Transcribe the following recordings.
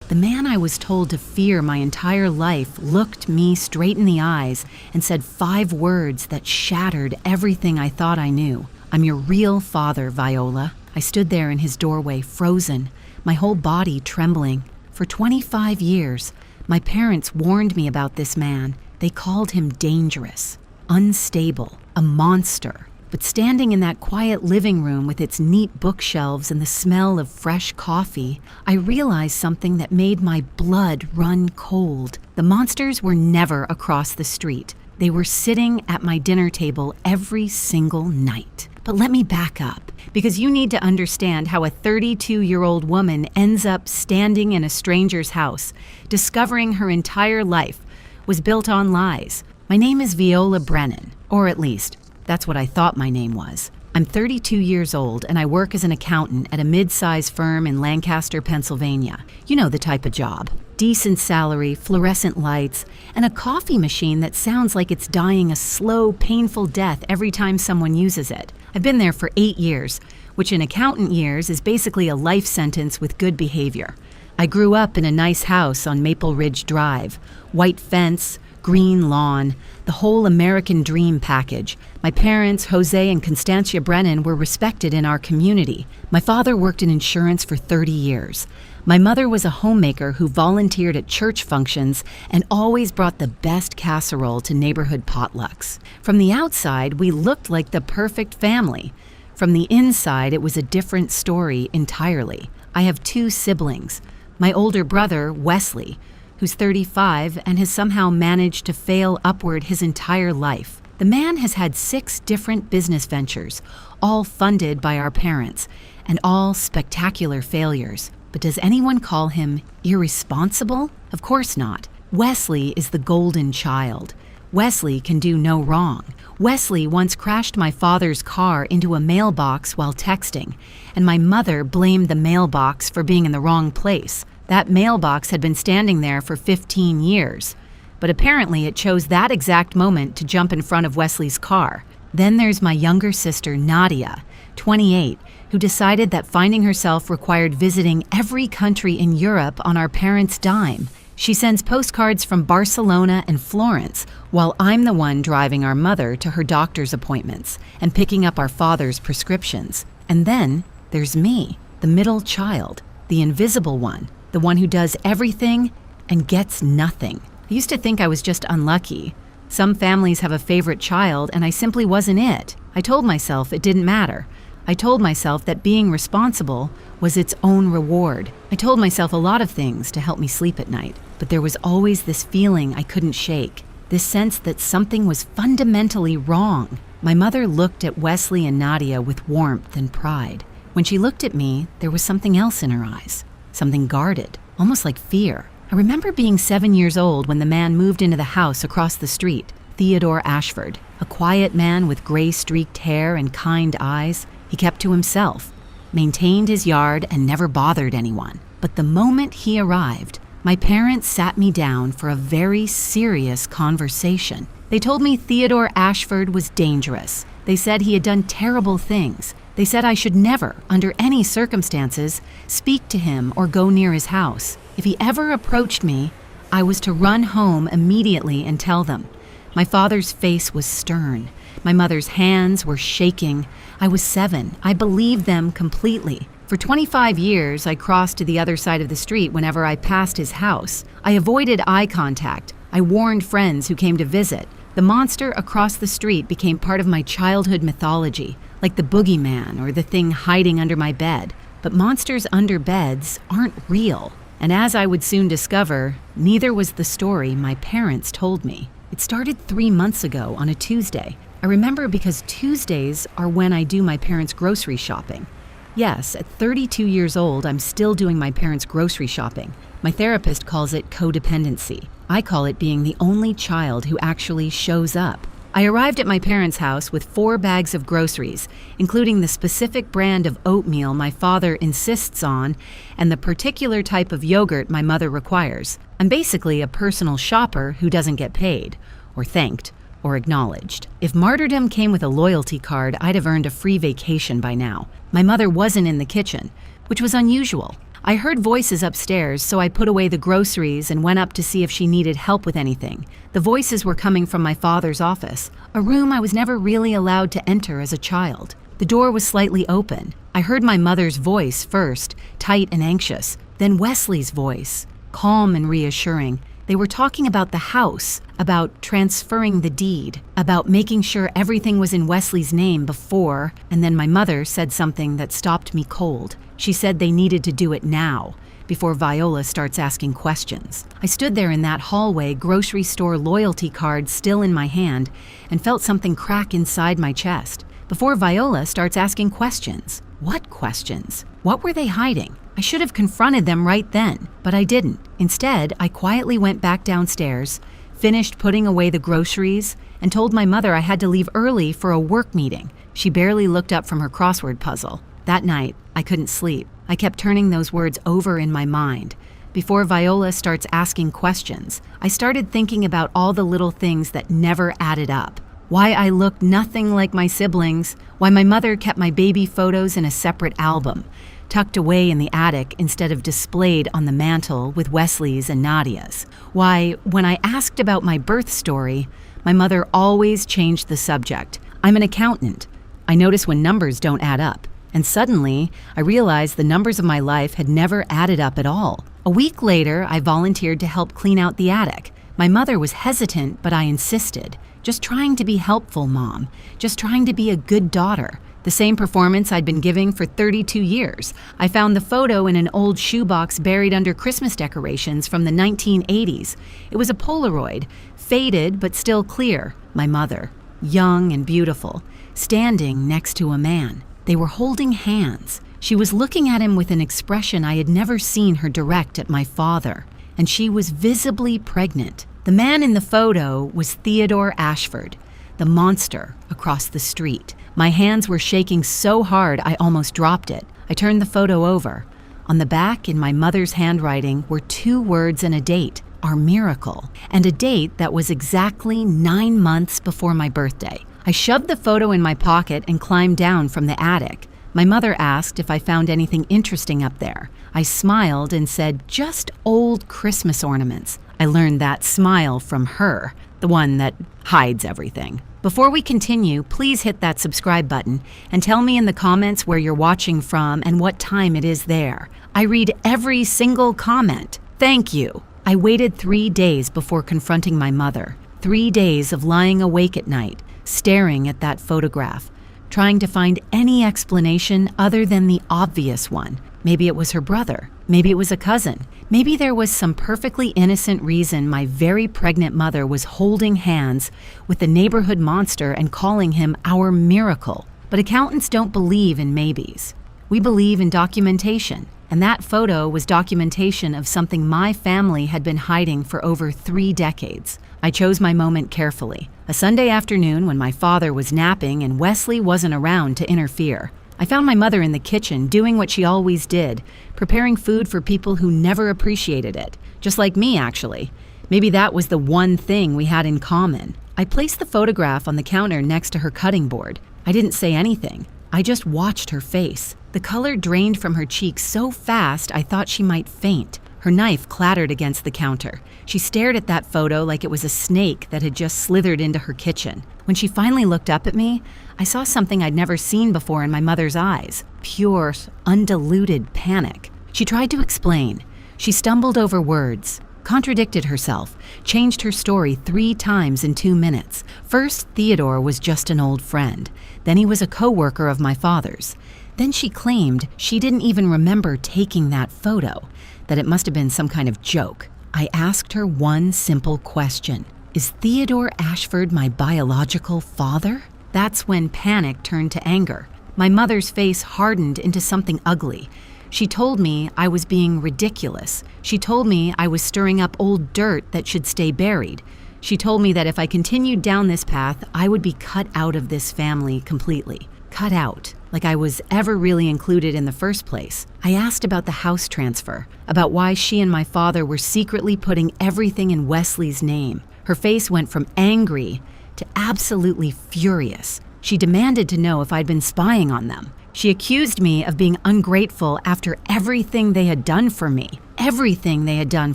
The man I was told to fear my entire life looked me straight in the eyes and said 5 words that shattered everything I thought I knew. "I'm your real father, Viola." I stood there in his doorway, frozen, my whole body trembling. For 25 years, my parents warned me about this man. They called him dangerous, unstable, a monster. But standing in that quiet living room with its neat bookshelves and the smell of fresh coffee, I realized something that made my blood run cold. The monsters were never across the street. They were sitting at my dinner table every single night. But let me back up, because you need to understand how a 32-year-old woman ends up standing in a stranger's house, discovering her entire life was built on lies. My name is Viola Brennan, or at least, that's what I thought my name was. I'm 32 years old and I work as an accountant at a mid-size firm in Lancaster, Pennsylvania. You know the type of job. Decent salary, fluorescent lights, and a coffee machine that sounds like it's dying a slow, painful death every time someone uses it. I've been there for 8 years, which in accountant years is basically a life sentence with good behavior. I grew up in a nice house on Maple Ridge Drive, white fence, green lawn, the whole American dream package. My parents, Jose and Constancia Brennan, were respected in our community. My father worked in insurance for 30 years. My mother was a homemaker who volunteered at church functions and always brought the best casserole to neighborhood potlucks. From the outside, we looked like the perfect family. From the inside, it was a different story entirely. I have 2 siblings. My older brother, Wesley, who's 35 and has somehow managed to fail upward his entire life. The man has had 6 different business ventures, all funded by our parents, and all spectacular failures. But does anyone call him irresponsible? Of course not. Wesley is the golden child. Wesley can do no wrong. Wesley once crashed my father's car into a mailbox while texting, and my mother blamed the mailbox for being in the wrong place. That mailbox had been standing there for 15 years, but apparently it chose that exact moment to jump in front of Wesley's car. Then there's my younger sister, Nadia, 28, who decided that finding herself required visiting every country in Europe on our parents' dime. She sends postcards from Barcelona and Florence, while I'm the one driving our mother to her doctor's appointments and picking up our father's prescriptions. And then there's me, the middle child, the invisible one, the one who does everything and gets nothing. I used to think I was just unlucky. Some families have a favorite child, and I simply wasn't it. I told myself it didn't matter. I told myself that being responsible was its own reward. I told myself a lot of things to help me sleep at night, but there was always this feeling I couldn't shake, this sense that something was fundamentally wrong. My mother looked at Wesley and Nadia with warmth and pride. When she looked at me, there was something else in her eyes. Something guarded, almost like fear. I remember being 7 years old when the man moved into the house across the street, Theodore Ashford, a quiet man with gray-streaked hair and kind eyes. He kept to himself, maintained his yard, and never bothered anyone. But the moment he arrived, my parents sat me down for a very serious conversation. They told me Theodore Ashford was dangerous. They said he had done terrible things. They said I should never, under any circumstances, speak to him or go near his house. If he ever approached me, I was to run home immediately and tell them. My father's face was stern. My mother's hands were shaking. I was 7. I believed them completely. For 25 years, I crossed to the other side of the street whenever I passed his house. I avoided eye contact. I warned friends who came to visit. The monster across the street became part of my childhood mythology, like the boogeyman or the thing hiding under my bed. But monsters under beds aren't real. And as I would soon discover, neither was the story my parents told me. It started 3 months ago on a Tuesday. I remember because Tuesdays are when I do my parents' grocery shopping. Yes, at 32 years old, I'm still doing my parents' grocery shopping. My therapist calls it codependency. I call it being the only child who actually shows up. I arrived at my parents' house with 4 bags of groceries, including the specific brand of oatmeal my father insists on and the particular type of yogurt my mother requires. I'm basically a personal shopper who doesn't get paid, or thanked, or acknowledged. If martyrdom came with a loyalty card, I'd have earned a free vacation by now. My mother wasn't in the kitchen, which was unusual. I heard voices upstairs, so I put away the groceries and went up to see if she needed help with anything. The voices were coming from my father's office, a room I was never really allowed to enter as a child. The door was slightly open. I heard my mother's voice first, tight and anxious, then Wesley's voice, calm and reassuring. They were talking about the house, about transferring the deed, about making sure everything was in Wesley's name before, and then my mother said something that stopped me cold. She said they needed to do it now, before Viola starts asking questions. I stood there in that hallway, grocery store loyalty card still in my hand, and felt something crack inside my chest. Before Viola starts asking questions. What questions? What were they hiding? I should have confronted them right then, but I didn't. Instead, I quietly went back downstairs, finished putting away the groceries, and told my mother I had to leave early for a work meeting. She barely looked up from her crossword puzzle. That night, I couldn't sleep. I kept turning those words over in my mind. Before Viola starts asking questions, I started thinking about all the little things that never added up. Why I looked nothing like my siblings, why my mother kept my baby photos in a separate album, tucked away in the attic instead of displayed on the mantle with Wesley's and Nadia's. Why, when I asked about my birth story, my mother always changed the subject. I'm an accountant. I notice when numbers don't add up. And suddenly, I realized the numbers of my life had never added up at all. A week later, I volunteered to help clean out the attic. My mother was hesitant, but I insisted. Just trying to be helpful, Mom. Just trying to be a good daughter. The same performance I'd been giving for 32 years. I found the photo in an old shoebox buried under Christmas decorations from the 1980s. It was a Polaroid, faded but still clear. My mother, young and beautiful, standing next to a man. They were holding hands. She was looking at him with an expression I had never seen her direct at my father. And she was visibly pregnant. The man in the photo was Theodore Ashford, the monster across the street. My hands were shaking so hard I almost dropped it. I turned the photo over. On the back, in my mother's handwriting, were 2 words and a date, our miracle, and a date that was exactly 9 months before my birthday. I shoved the photo in my pocket and climbed down from the attic. My mother asked if I found anything interesting up there. I smiled and said, just old Christmas ornaments. I learned that smile from her, the one that hides everything. Before we continue, please hit that subscribe button and tell me in the comments where you're watching from and what time it is there. I read every single comment. Thank you. I waited 3 days before confronting my mother. 3 days of lying awake at night, staring at that photograph, trying to find any explanation other than the obvious one. Maybe it was her brother. Maybe it was a cousin. Maybe there was some perfectly innocent reason my very pregnant mother was holding hands with the neighborhood monster and calling him our miracle. But accountants don't believe in maybes. We believe in documentation. And that photo was documentation of something my family had been hiding for over 3 decades. I chose my moment carefully. A Sunday afternoon when my father was napping and Wesley wasn't around to interfere. I found my mother in the kitchen doing what she always did, preparing food for people who never appreciated it. Just like me, actually. Maybe that was the one thing we had in common. I placed the photograph on the counter next to her cutting board. I didn't say anything. I just watched her face. The color drained from her cheeks so fast I thought she might faint. Her knife clattered against the counter. She stared at that photo like it was a snake that had just slithered into her kitchen. When she finally looked up at me, I saw something I'd never seen before in my mother's eyes. Pure, undiluted panic. She tried to explain. She stumbled over words, contradicted herself, changed her story 3 times in 2 minutes. First, Theodore was just an old friend. Then he was a co-worker of my father's. Then she claimed she didn't even remember taking that photo, that it must have been some kind of joke. I asked her one simple question. Is Theodore Ashford my biological father? That's when panic turned to anger. My mother's face hardened into something ugly. She told me I was being ridiculous. She told me I was stirring up old dirt that should stay buried. She told me that if I continued down this path, I would be cut out of this family completely. Cut out, like I was ever really included in the first place. I asked about the house transfer, about why she and my father were secretly putting everything in Wesley's name. Her face went from angry to absolutely furious. She demanded to know if I'd been spying on them. She accused me of being ungrateful after everything they had done for me. Everything they had done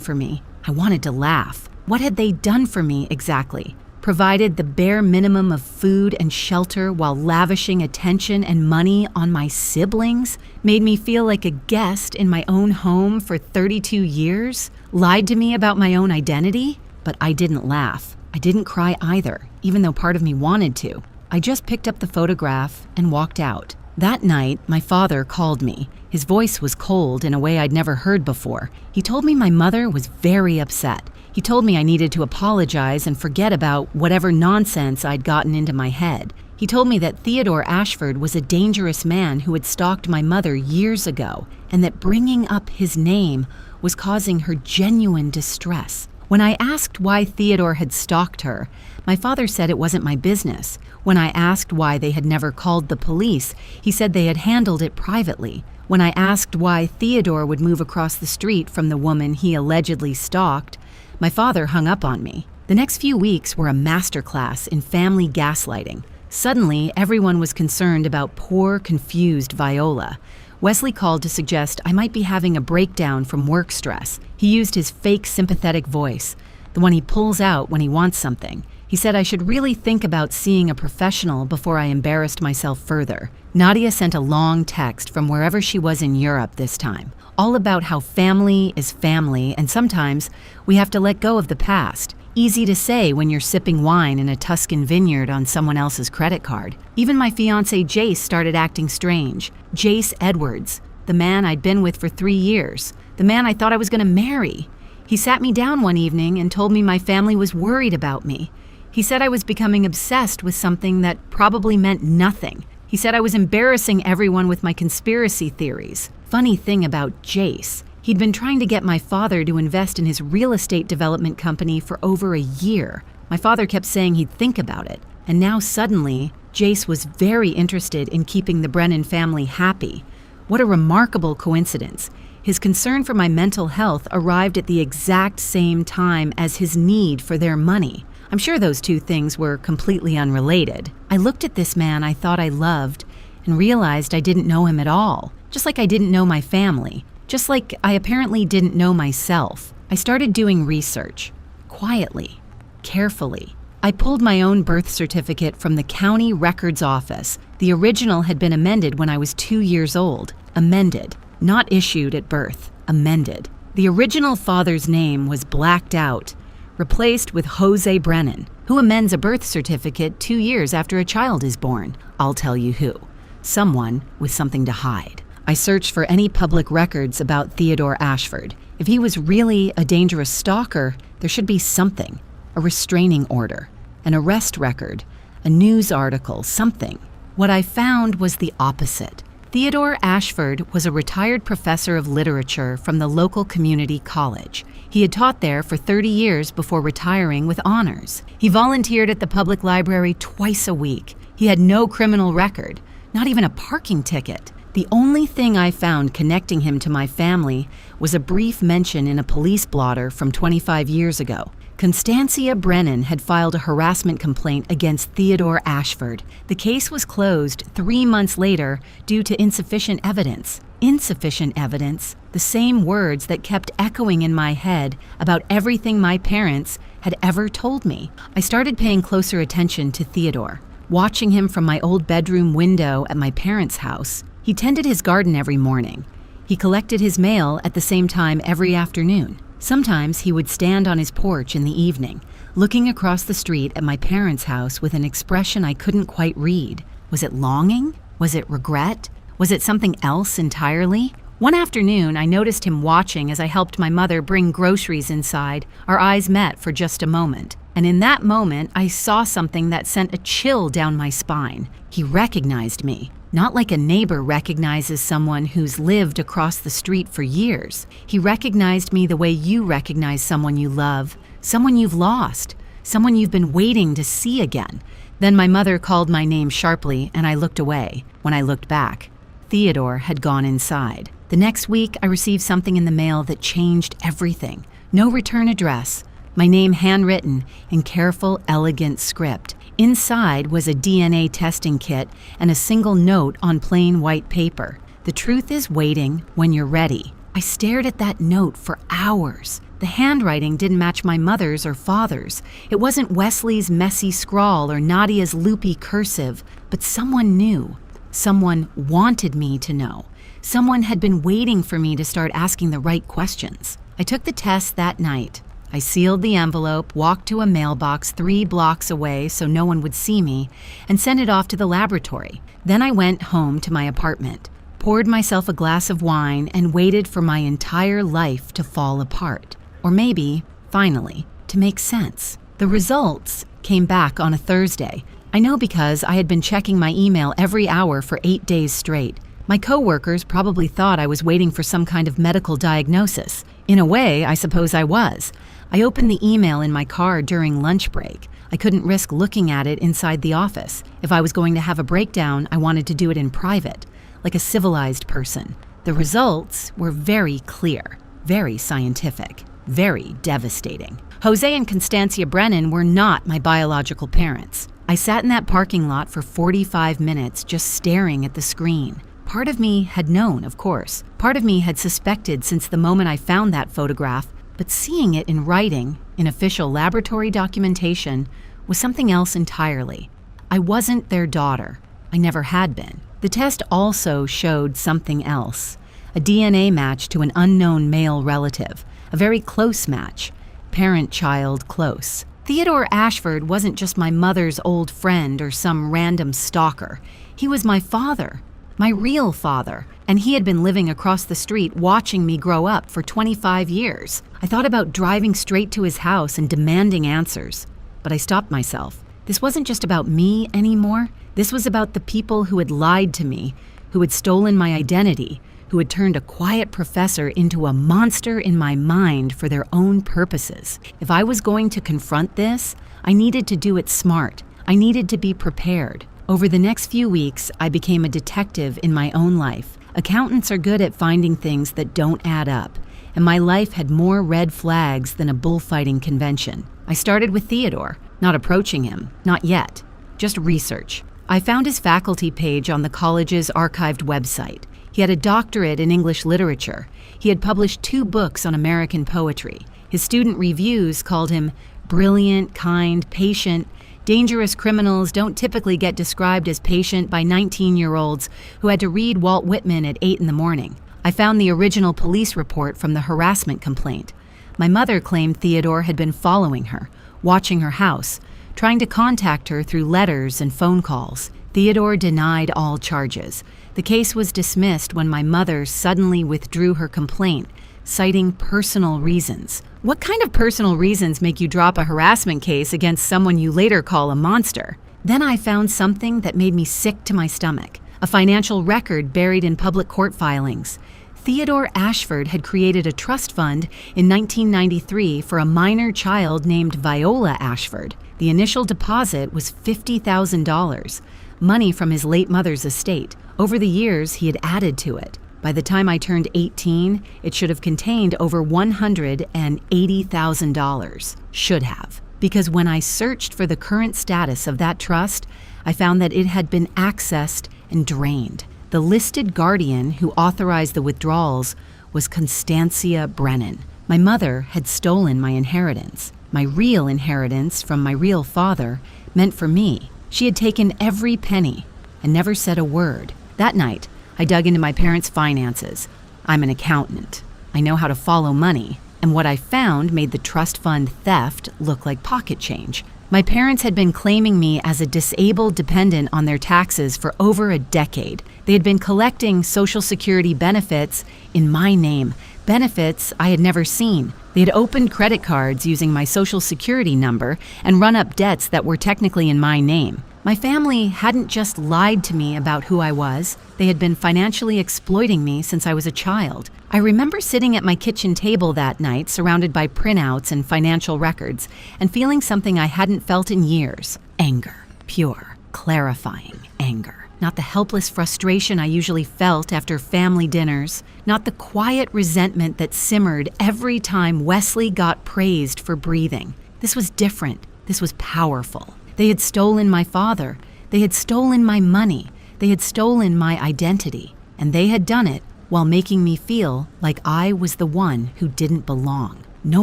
for me. I wanted to laugh. What had they done for me exactly? Provided the bare minimum of food and shelter while lavishing attention and money on my siblings? Made me feel like a guest in my own home for 32 years? Lied to me about my own identity? But I didn't laugh. I didn't cry either, even though part of me wanted to. I just picked up the photograph and walked out. That night, my father called me. His voice was cold in a way I'd never heard before. He told me my mother was very upset. He told me I needed to apologize and forget about whatever nonsense I'd gotten into my head. He told me that Theodore Ashford was a dangerous man who had stalked my mother years ago, and that bringing up his name was causing her genuine distress. When I asked why Theodore had stalked her, my father said it wasn't my business. When I asked why they had never called the police, he said they had handled it privately. When I asked why Theodore would move across the street from the woman he allegedly stalked, my father hung up on me. The next few weeks were a masterclass in family gaslighting. Suddenly, everyone was concerned about poor, confused Viola. Wesley called to suggest I might be having a breakdown from work stress. He used his fake sympathetic voice, the one he pulls out when he wants something. He said I should really think about seeing a professional before I embarrassed myself further. Nadia sent a long text from wherever she was in Europe this time, all about how family is family and sometimes we have to let go of the past. Easy to say when you're sipping wine in a Tuscan vineyard on someone else's credit card. Even my fiancé Jace started acting strange. Jace Edwards, the man I'd been with for 3 years, the man I thought I was going to marry. He sat me down one evening and told me my family was worried about me. He said I was becoming obsessed with something that probably meant nothing. He said I was embarrassing everyone with my conspiracy theories. Funny thing about Jace, he'd been trying to get my father to invest in his real estate development company for over a year. My father kept saying he'd think about it, and now suddenly, Jace was very interested in keeping the Brennan family happy. What a remarkable coincidence. His concern for my mental health arrived at the exact same time as his need for their money. I'm sure those two things were completely unrelated. I looked at this man I thought I loved and realized I didn't know him at all, just like I didn't know my family, just like I apparently didn't know myself. I started doing research, quietly, carefully. I pulled my own birth certificate from the county records office. The original had been amended when I was 2 years old. Amended, not issued at birth, amended. The original father's name was blacked out, replaced with Jose Brennan. Who amends a birth certificate 2 years after a child is born? I'll tell you who. Someone with something to hide. I searched for any public records about Theodore Ashford. If he was really a dangerous stalker, there should be something. A restraining order, an arrest record, a news article, something. What I found was the opposite. Theodore Ashford was a retired professor of literature from the local community college. He had taught there for 30 years before retiring with honors. He volunteered at the public library twice a week. He had no criminal record, not even a parking ticket. The only thing I found connecting him to my family was a brief mention in a police blotter from 25 years ago. Constancia Brennan had filed a harassment complaint against Theodore Ashford. The case was closed 3 months later due to insufficient evidence. Insufficient evidence, the same words that kept echoing in my head about everything my parents had ever told me. I started paying closer attention to Theodore, watching him from my old bedroom window at my parents' house. He tended his garden every morning. He collected his mail at the same time every afternoon. Sometimes he would stand on his porch in the evening, looking across the street at my parents' house with an expression I couldn't quite read. Was it longing? Was it regret? Was it something else entirely? One afternoon, I noticed him watching as I helped my mother bring groceries inside. Our eyes met for just a moment. And in that moment, I saw something that sent a chill down my spine. He recognized me. Not like a neighbor recognizes someone who's lived across the street for years. He recognized me the way you recognize someone you love, someone you've lost, someone you've been waiting to see again. Then my mother called my name sharply, and I looked away. When I looked back, Theodore had gone inside. The next week, I received something in the mail that changed everything. No return address. My name handwritten in careful, elegant script. Inside was a DNA testing kit and a single note on plain white paper. "The truth is waiting when you're ready." I stared at that note for hours. The handwriting didn't match my mother's or father's. It wasn't Wesley's messy scrawl or Nadia's loopy cursive, but someone knew. Someone wanted me to know. Someone had been waiting for me to start asking the right questions. I took the test that night. I sealed the envelope, walked to a mailbox 3 blocks away so no one would see me, and sent it off to the laboratory. Then I went home to my apartment, poured myself a glass of wine, and waited for my entire life to fall apart. Or maybe, finally, to make sense. The results came back on a Thursday. I know because I had been checking my email every hour for 8 days straight. My coworkers probably thought I was waiting for some kind of medical diagnosis. In a way, I suppose I was. I opened the email in my car during lunch break. I couldn't risk looking at it inside the office. If I was going to have a breakdown, I wanted to do it in private, like a civilized person. The results were very clear, very scientific, very devastating. Jose and Constancia Brennan were not my biological parents. I sat in that parking lot for 45 minutes just staring at the screen. Part of me had known, of course. Part of me had suspected since the moment I found that photograph, but seeing it in writing, in official laboratory documentation, was something else entirely. I wasn't their daughter. I never had been. The test also showed something else. A DNA match to an unknown male relative. A very close match. Parent-child close. Theodore Ashford wasn't just my mother's old friend or some random stalker. He was my father. My real father, and he had been living across the street watching me grow up for 25 years. I thought about driving straight to his house and demanding answers, but I stopped myself. This wasn't just about me anymore. This was about the people who had lied to me, who had stolen my identity, who had turned a quiet professor into a monster in my mind for their own purposes. If I was going to confront this, I needed to do it smart. I needed to be prepared. Over the next few weeks, I became a detective in my own life. Accountants are good at finding things that don't add up, and my life had more red flags than a bullfighting convention. I started with Theodore, not approaching him, not yet, just research. I found his faculty page on the college's archived website. He had a doctorate in English literature. He had published 2 books on American poetry. His student reviews called him brilliant, kind, patient. Dangerous criminals don't typically get described as patient by 19-year-olds who had to read Walt Whitman at 8 in the morning. I found the original police report from the harassment complaint. My mother claimed Theodore had been following her, watching her house, trying to contact her through letters and phone calls. Theodore denied all charges. The case was dismissed when my mother suddenly withdrew her complaint, citing personal reasons. What kind of personal reasons make you drop a harassment case against someone you later call a monster? Then I found something that made me sick to my stomach, a financial record buried in public court filings. Theodore Ashford had created a trust fund in 1993 for a minor child named Viola Ashford. The initial deposit was $50,000, money from his late mother's estate. Over the years, he had added to it. By the time I turned 18, it should have contained over $180,000. Should have. Because when I searched for the current status of that trust, I found that it had been accessed and drained. The listed guardian who authorized the withdrawals was Constancia Brennan. My mother had stolen my inheritance. My real inheritance from my real father meant for me. She had taken every penny and never said a word. That night, I dug into my parents' finances. I'm an accountant. I know how to follow money, and what I found made the trust fund theft look like pocket change. My parents had been claiming me as a disabled dependent on their taxes for over a decade. They had been collecting Social Security benefits in my name, benefits I had never seen. They had opened credit cards using my Social Security number and run up debts that were technically in my name. My family hadn't just lied to me about who I was, they had been financially exploiting me since I was a child. I remember sitting at my kitchen table that night, surrounded by printouts and financial records, and feeling something I hadn't felt in years. Anger. Pure, clarifying anger. Not the helpless frustration I usually felt after family dinners, not the quiet resentment that simmered every time Wesley got praised for breathing. This was different. This was powerful. They had stolen my father. They had stolen my money. They had stolen my identity. And they had done it while making me feel like I was the one who didn't belong. No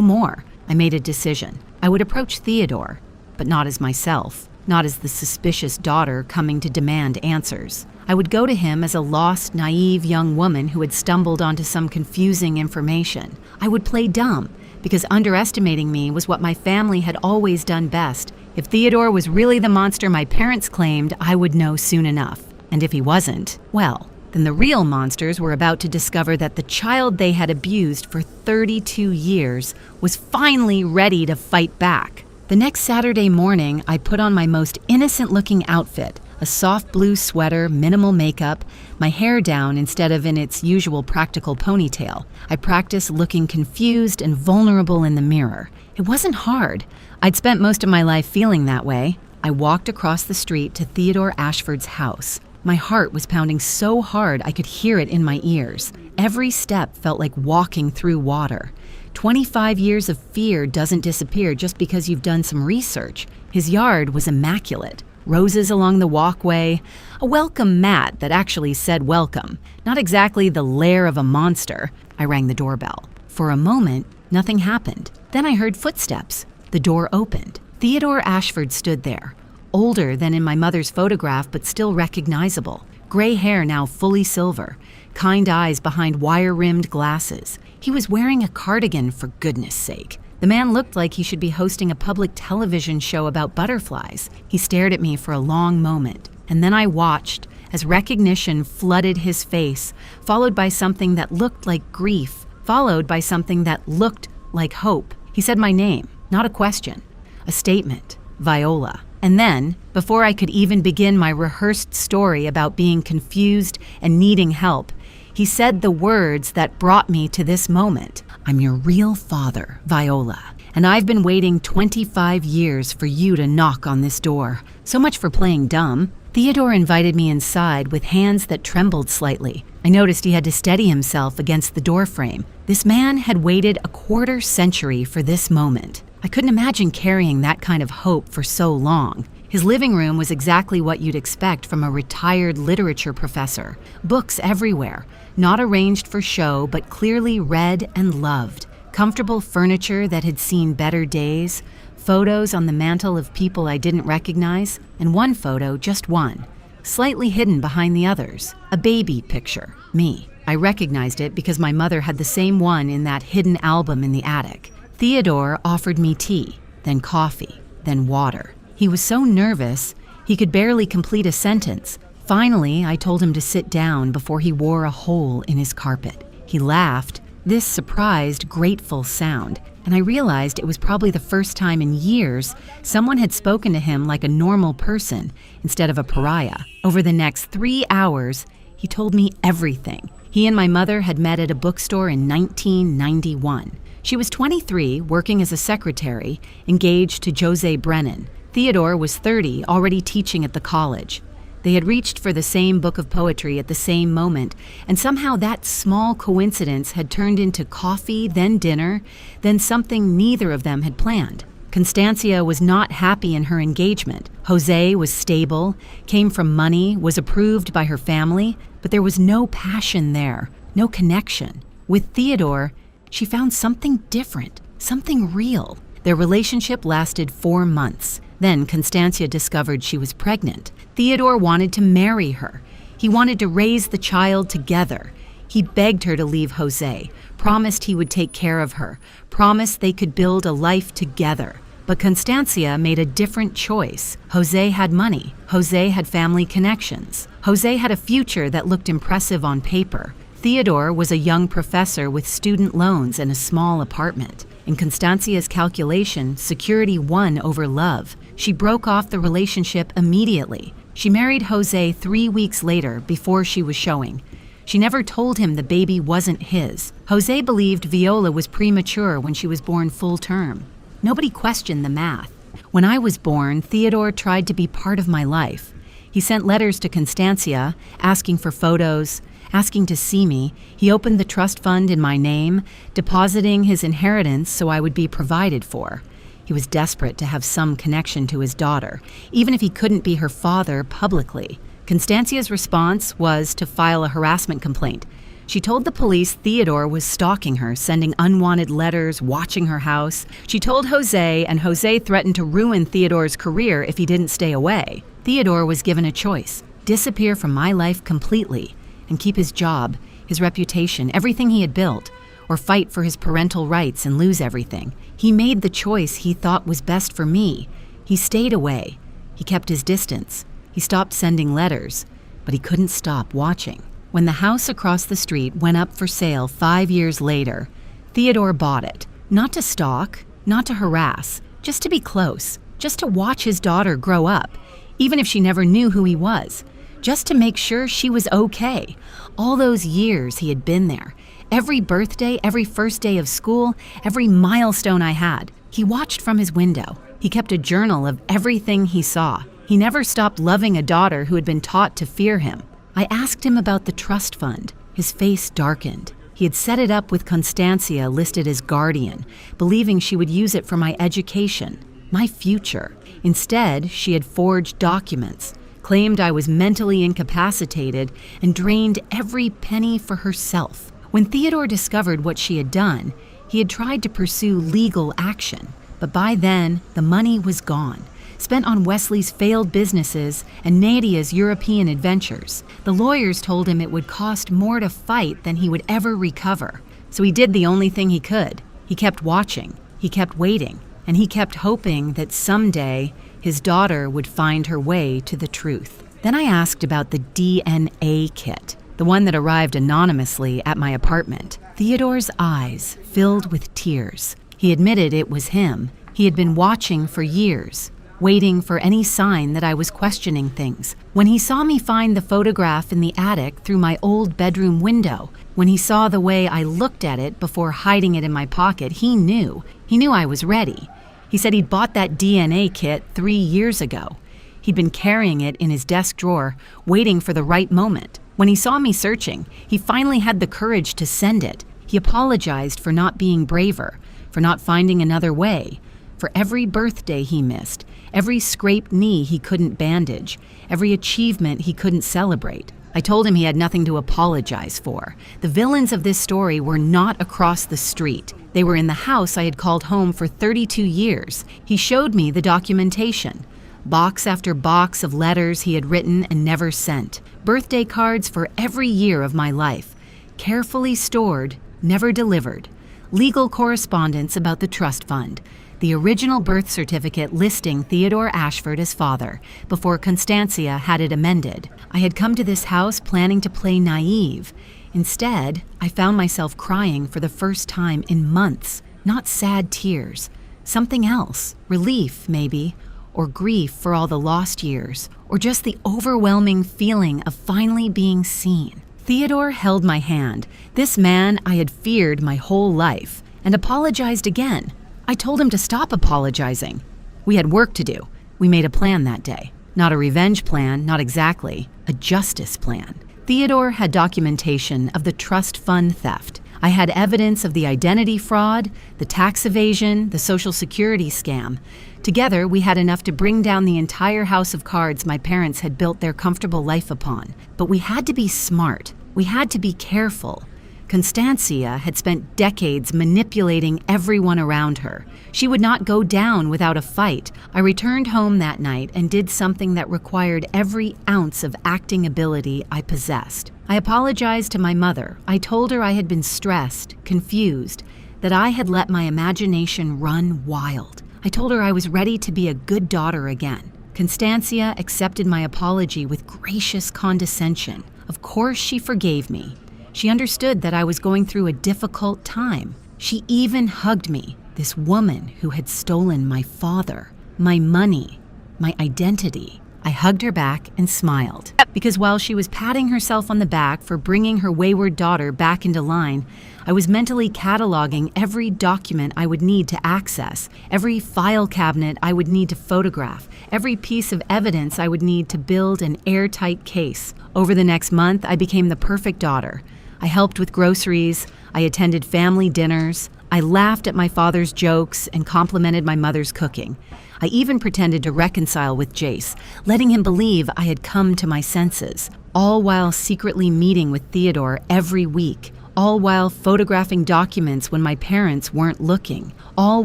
more. I made a decision. I would approach Theodore, but not as myself, not as the suspicious daughter coming to demand answers. I would go to him as a lost, naive young woman who had stumbled onto some confusing information. I would play dumb, because underestimating me was what my family had always done best. If Theodore was really the monster my parents claimed, I would know soon enough. And if he wasn't, well, then the real monsters were about to discover that the child they had abused for 32 years was finally ready to fight back. The next Saturday morning, I put on my most innocent-looking outfit, a soft blue sweater, minimal makeup, my hair down instead of in its usual practical ponytail. I practiced looking confused and vulnerable in the mirror. It wasn't hard. I'd spent most of my life feeling that way. I walked across the street to Theodore Ashford's house. My heart was pounding so hard I could hear it in my ears. Every step felt like walking through water. 25 years of fear doesn't disappear just because you've done some research. His yard was immaculate. Roses along the walkway, a welcome mat that actually said welcome. Not exactly the lair of a monster. I rang the doorbell. For a moment, nothing happened. Then I heard footsteps. The door opened. Theodore Ashford stood there. Older than in my mother's photograph, but still recognizable. Gray hair now fully silver. Kind eyes behind wire-rimmed glasses. He was wearing a cardigan, for goodness sake. The man looked like he should be hosting a public television show about butterflies. He stared at me for a long moment, and then I watched as recognition flooded his face, followed by something that looked like grief, followed by something that looked like hope. He said my name, not a question, a statement, Viola. And then, before I could even begin my rehearsed story about being confused and needing help, he said the words that brought me to this moment. I'm your real father, Viola, and I've been waiting 25 years for you to knock on this door. So much for playing dumb. Theodore invited me inside with hands that trembled slightly. I noticed he had to steady himself against the doorframe. This man had waited a quarter century for this moment. I couldn't imagine carrying that kind of hope for so long. His living room was exactly what you'd expect from a retired literature professor. Books everywhere, not arranged for show, but clearly read and loved. Comfortable furniture that had seen better days, photos on the mantle of people I didn't recognize, and one photo, just one, slightly hidden behind the others. A baby picture, me. I recognized it because my mother had the same one in that hidden album in the attic. Theodore offered me tea, then coffee, then water. He was so nervous, he could barely complete a sentence. Finally, I told him to sit down before he wore a hole in his carpet. He laughed, this surprised, grateful sound, and I realized it was probably the first time in years someone had spoken to him like a normal person instead of a pariah. Over the next 3 hours, he told me everything. He and my mother had met at a bookstore in 1991. She was 23, working as a secretary, engaged to Jose Brennan. Theodore was 30, already teaching at the college. They had reached for the same book of poetry at the same moment, and somehow that small coincidence had turned into coffee, then dinner, then something neither of them had planned. Constancia was not happy in her engagement. Jose was stable, came from money, was approved by her family, but there was no passion there, no connection. With Theodore, she found something different, something real. Their relationship lasted 4 months. Then Constancia discovered she was pregnant. Theodore wanted to marry her. He wanted to raise the child together. He begged her to leave Jose, promised he would take care of her, promised they could build a life together. But Constancia made a different choice. Jose had money. Jose had family connections. Jose had a future that looked impressive on paper. Theodore was a young professor with student loans and a small apartment. In Constancia's calculation, security won over love. She broke off the relationship immediately. She married Jose 3 weeks later, before she was showing. She never told him the baby wasn't his. Jose believed Viola was premature when she was born full term. Nobody questioned the math. When I was born, Theodore tried to be part of my life. He sent letters to Constancia, asking for photos, asking to see me. He opened the trust fund in my name, depositing his inheritance so I would be provided for. He was desperate to have some connection to his daughter, even if he couldn't be her father publicly. Constancia's response was to file a harassment complaint. She told the police Theodore was stalking her, sending unwanted letters, watching her house. She told Jose, and Jose threatened to ruin Theodore's career if he didn't stay away. Theodore was given a choice: disappear from my life completely and keep his job, his reputation, everything he had built, or fight for his parental rights and lose everything. He made the choice he thought was best for me. He stayed away. He kept his distance. He stopped sending letters, but he couldn't stop watching. When the house across the street went up for sale 5 years later, Theodore bought it. Not to stalk, not to harass, just to be close, just to watch his daughter grow up, even if she never knew who he was, just to make sure she was okay. All those years he had been there. Every birthday, every first day of school, every milestone I had, he watched from his window. He kept a journal of everything he saw. He never stopped loving a daughter who had been taught to fear him. I asked him about the trust fund. His face darkened. He had set it up with Constancia listed as guardian, believing she would use it for my education, my future. Instead, she had forged documents, claimed I was mentally incapacitated, and drained every penny for herself. When Theodore discovered what she had done, he had tried to pursue legal action, but by then, the money was gone, spent on Wesley's failed businesses and Nadia's European adventures. The lawyers told him it would cost more to fight than he would ever recover. So he did the only thing he could. He kept watching, he kept waiting, and he kept hoping that someday his daughter would find her way to the truth. Then I asked about the DNA kit, the one that arrived anonymously at my apartment. Theodore's eyes filled with tears. He admitted it was him. He had been watching for years, waiting for any sign that I was questioning things. When he saw me find the photograph in the attic through my old bedroom window, when he saw the way I looked at it before hiding it in my pocket, he knew. He knew I was ready. He said he'd bought that DNA kit 3 years ago. He'd been carrying it in his desk drawer, waiting for the right moment. When he saw me searching, he finally had the courage to send it. He apologized for not being braver, for not finding another way, for every birthday he missed, every scraped knee he couldn't bandage, every achievement he couldn't celebrate. I told him he had nothing to apologize for. The villains of this story were not across the street. They were in the house I had called home for 32 years. He showed me the documentation. Box after box of letters he had written and never sent. Birthday cards for every year of my life. Carefully stored, never delivered. Legal correspondence about the trust fund. The original birth certificate listing Theodore Ashford as father, before Constancia had it amended. I had come to this house planning to play naive. Instead, I found myself crying for the first time in months. Not sad tears. Something else. Relief, maybe. Or grief for all the lost years. Or just the overwhelming feeling of finally being seen. Theodore held my hand, this man I had feared my whole life, and apologized again. I told him to stop apologizing. We had work to do. We made a plan that day. Not a revenge plan, not exactly. A justice plan. Theodore had documentation of the trust fund theft. I had evidence of the identity fraud, the tax evasion, the Social Security scam. Together, we had enough to bring down the entire house of cards my parents had built their comfortable life upon. But we had to be smart. We had to be careful. Constancia had spent decades manipulating everyone around her. She would not go down without a fight. I returned home that night and did something that required every ounce of acting ability I possessed. I apologized to my mother. I told her I had been stressed, confused, that I had let my imagination run wild. I told her I was ready to be a good daughter again. Constancia accepted my apology with gracious condescension. Of course, she forgave me. She understood that I was going through a difficult time. She even hugged me, this woman who had stolen my father, my money, my identity. I hugged her back and smiled, because while she was patting herself on the back for bringing her wayward daughter back into line, I was mentally cataloging every document I would need to access, every file cabinet I would need to photograph, every piece of evidence I would need to build an airtight case. Over the next month, I became the perfect daughter. I helped with groceries, I attended family dinners, I laughed at my father's jokes and complimented my mother's cooking. I even pretended to reconcile with Jace, letting him believe I had come to my senses, all while secretly meeting with Theodore every week, all while photographing documents when my parents weren't looking, all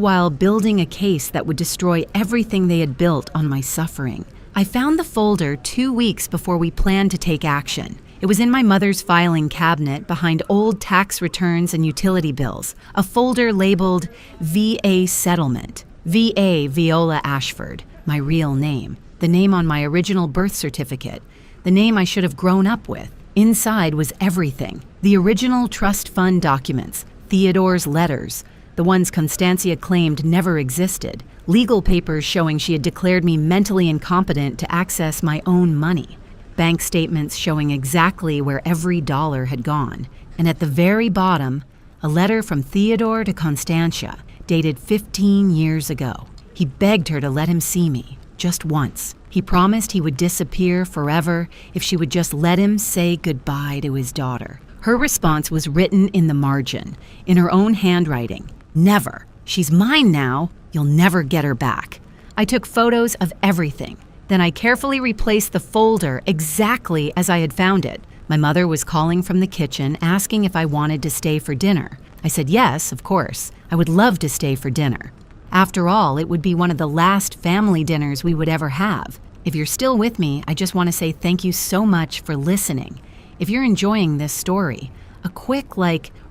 while building a case that would destroy everything they had built on my suffering. I found the folder 2 weeks before we planned to take action. It was in my mother's filing cabinet behind old tax returns and utility bills, a folder labeled VA Settlement. VA Viola Ashford, my real name, the name on my original birth certificate, the name I should have grown up with. Inside was everything. The original trust fund documents, Theodore's letters, the ones Constantia claimed never existed, legal papers showing she had declared me mentally incompetent to access my own money, bank statements showing exactly where every dollar had gone, and at the very bottom, a letter from Theodore to Constantia, dated 15 years ago. He begged her to let him see me, just once. He promised he would disappear forever if she would just let him say goodbye to his daughter. Her response was written in the margin, in her own handwriting. Never. She's mine now. You'll never get her back. I took photos of everything. Then I carefully replaced the folder exactly as I had found it. My mother was calling from the kitchen, asking if I wanted to stay for dinner. I said yes, of course. I would love to stay for dinner. After all, it would be one of the last family dinners we would ever have. If you're still with me, I just want to say thank you so much for listening. If you're enjoying this story, a quick